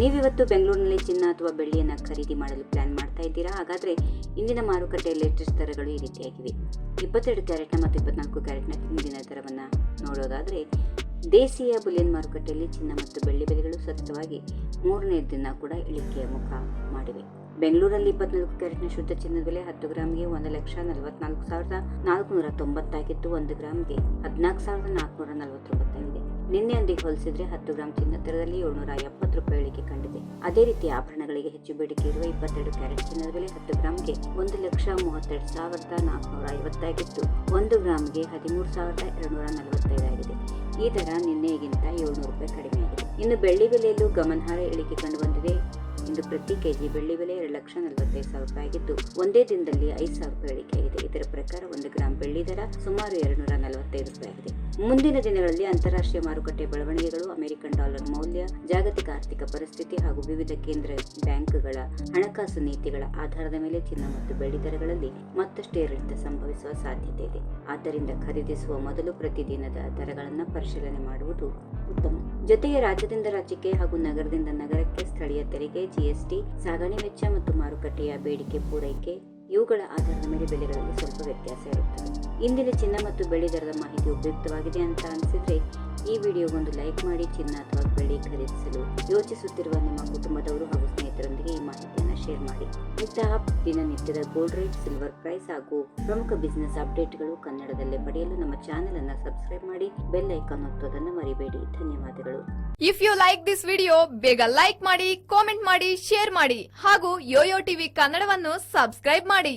ನೀವಿವತ್ತು ಬೆಂಗಳೂರಿನಲ್ಲಿ ಚಿನ್ನ ಅಥವಾ ಬೆಳ್ಳಿಯನ್ನು ಖರೀದಿ ಮಾಡಲು ಪ್ಲಾನ್ ಮಾಡ್ತಾ ಇದ್ದೀರಾ? ಹಾಗಾದರೆ ಇಂದಿನ ಮಾರುಕಟ್ಟೆಯ ಲೇಟೆಸ್ಟ್ ದರಗಳು ಈ ರೀತಿಯಾಗಿವೆ. 22 ಕ್ಯಾರೆಟ್ನ ಮತ್ತು 24 ಕ್ಯಾರೆಟ್ನ ಇಂದಿನ ದರವನ್ನು ನೋಡೋದಾದರೆ, ದೇಶೀಯ ಬುಲಿಯನ್ ಮಾರುಕಟ್ಟೆಯಲ್ಲಿ ಚಿನ್ನ ಮತ್ತು ಬೆಳ್ಳಿ ಬೆಲೆಗಳು ಸತತವಾಗಿ 3ನೇ ದಿನ ಕೂಡ ಇಳಿಕೆಯ ಮುಖ ಮಾಡಿವೆ. ಬೆಂಗಳೂರಲ್ಲಿ 24 ಕ್ಯಾರೆಟ್ನ ಶುದ್ಧ ಚಿನ್ನದ ಬೆಲೆ 10 ಗ್ರಾಮ್ಗೆ 1,44,490 ಆಗಿದ್ದು, 1 ಗ್ರಾಮ್ಗೆ 14,449 ಆಗಿದೆ. ನಿನ್ನೆಯೊಂದಿಗೆ ಹೋಲಿಸಿದ್ರೆ 10 ಗ್ರಾಂ ಚಿನ್ನದ ದರದಲ್ಲಿ 770 ರೂಪಾಯಿ ಇಳಿಕೆ ಕಂಡಿದೆ. ಅದೇ ರೀತಿ ಆಭರಣಗಳಿಗೆ ಹೆಚ್ಚು ಬೇಡಿಕೆ ಇರುವ 22 ಕ್ಯಾರೆಟ್ ಚಿನ್ನದ ಬೆಲೆ 10 ಗ್ರಾಮ್ಗೆ 1,32,450 ಆಗಿದ್ದು, 1 ಗ್ರಾಮ್ಗೆ 13,245 ಆಗಿದೆ. ಈ ದರ ನಿನ್ನೆಗಿಂತ 700 ರೂಪಾಯಿ ಕಡಿಮೆಯಾಗಿದೆ. ಇನ್ನು ಬೆಳ್ಳಿ ಬೆಲೆಯಲ್ಲೂ ಗಮನಾರ್ಹ ಇಳಿಕೆ ಕಂಡು ಬಂದಿದೆ. ಇಂದು ಪ್ರತಿ ಕೆಜಿ ಬೆಳ್ಳಿ ಬೆಲೆ 2,45,000 ರೂಪಾಯಿ ಆಗಿದ್ದು, ಒಂದೇ ದಿನದಲ್ಲಿ 5,000 ರೂಪಾಯಿ ಇಳಿಕೆಯಾಗಿದೆ. ಇದರ ಪ್ರಕಾರ 1 ಗ್ರಾಂ ಬೆಳ್ಳಿ ದರ ಸುಮಾರು 245 ರೂಪಾಯಿ ಆಗಿದೆ. ಮುಂದಿನ ದಿನಗಳಲ್ಲಿ ಅಂತಾರಾಷ್ಟ್ರೀಯ ಮಾರುಕಟ್ಟೆ ಬೆಳವಣಿಗೆಗಳು, ಅಮೆರಿಕನ್ ಡಾಲರ್ ಮೌಲ್ಯ, ಜಾಗತಿಕ ಆರ್ಥಿಕ ಪರಿಸ್ಥಿತಿ ಹಾಗೂ ವಿವಿಧ ಕೇಂದ್ರ ಬ್ಯಾಂಕ್ಗಳ ಹಣಕಾಸು ನೀತಿಗಳ ಆಧಾರದ ಮೇಲೆ ಚಿನ್ನ ಮತ್ತು ಬೆಳ್ಳಿ ದರಗಳಲ್ಲಿ ಮತ್ತಷ್ಟು ಏರಿಳಿತ ಸಂಭವಿಸುವ ಸಾಧ್ಯತೆ ಇದೆ. ಆದ್ದರಿಂದ ಖರೀದಿಸುವ ಮೊದಲು ಪ್ರತಿದಿನದ ದರಗಳನ್ನು ಪರಿಶೀಲನೆ ಮಾಡುವುದು ಉತ್ತಮ. ಜೊತೆಗೆ ರಾಜ್ಯದಿಂದ ರಾಜ್ಯಕ್ಕೆ ಹಾಗೂ ನಗರದಿಂದ ನಗರಕ್ಕೆ ಸ್ಥಳೀಯ ತೆರಿಗೆ, ಜಿಎಸ್ಟಿ, ಸಾಗಣೆ ವೆಚ್ಚ ಮತ್ತು ಮಾರುಕಟ್ಟೆಯ ಬೇಡಿಕೆ ಪೂರೈಕೆ ಇವುಗಳ ಆಧಾರದ ಮೇಲೆ ಬೆಲೆಗಳಲ್ಲಿ ಸ್ವಲ್ಪ ವ್ಯತ್ಯಾಸ ಇರುತ್ತದೆ. ಇಂದಿನ ಚಿನ್ನ ಮತ್ತು ಬೆಳ್ಳಿ ದರದ ಮಾಹಿತಿ ಉಪಯುಕ್ತವಾಗಿದೆ ಅಂತ ಅನಿಸಿದ್ರೆ ಈ ವಿಡಿಯೋಗೊಂದು ಲೈಕ್ ಮಾಡಿ. ಚಿನ್ನ ಅಥವಾ ಬೆಳ್ಳಿ ಖರೀದಿಸಲು ಯೋಚಿಸುತ್ತಿರುವ ನಿಮ್ಮ ಕುಟುಂಬದವರು ಹಾಗೂ ಸ್ನೇಹಿತರೊಂದಿಗೆ ಈ ಮಾಹಿತಿಯನ್ನು ಶೇರ್ ಮಾಡಿ. ಇಂತಹ ದಿನನಿತ್ಯದ ಗೋಲ್ಡ್ ರೇಟ್, ಸಿಲ್ವರ್ ಪ್ರೈಸ್ ಹಾಗೂ ಪ್ರಮುಖ ಬಿಸಿನೆಸ್ ಅಪ್ಡೇಟ್ಗಳು ಕನ್ನಡದಲ್ಲೇ ಪಡೆಯಲು ನಮ್ಮ ಚಾನೆಲ್ ಅನ್ನು ಸಬ್ಸ್ಕ್ರೈಬ್ ಮಾಡಿ, ಬೆಲ್ ಐಕಾನ್ ಒತ್ತೋದನ್ನು ಮರಿಬೇಡಿ. ಧನ್ಯವಾದಗಳು. If you like this video, ಬೇಗ ಲೈಕ್ ಮಾಡಿ, ಕಾಮೆಂಟ್ ಮಾಡಿ, ಶೇರ್ ಮಾಡಿ ಹಾಗೂ ಯೋಯೋ ಟಿವಿ ಕನ್ನಡವನ್ನು ಸಬ್ಸ್ಕ್ರೈಬ್ ಮಾಡಿ.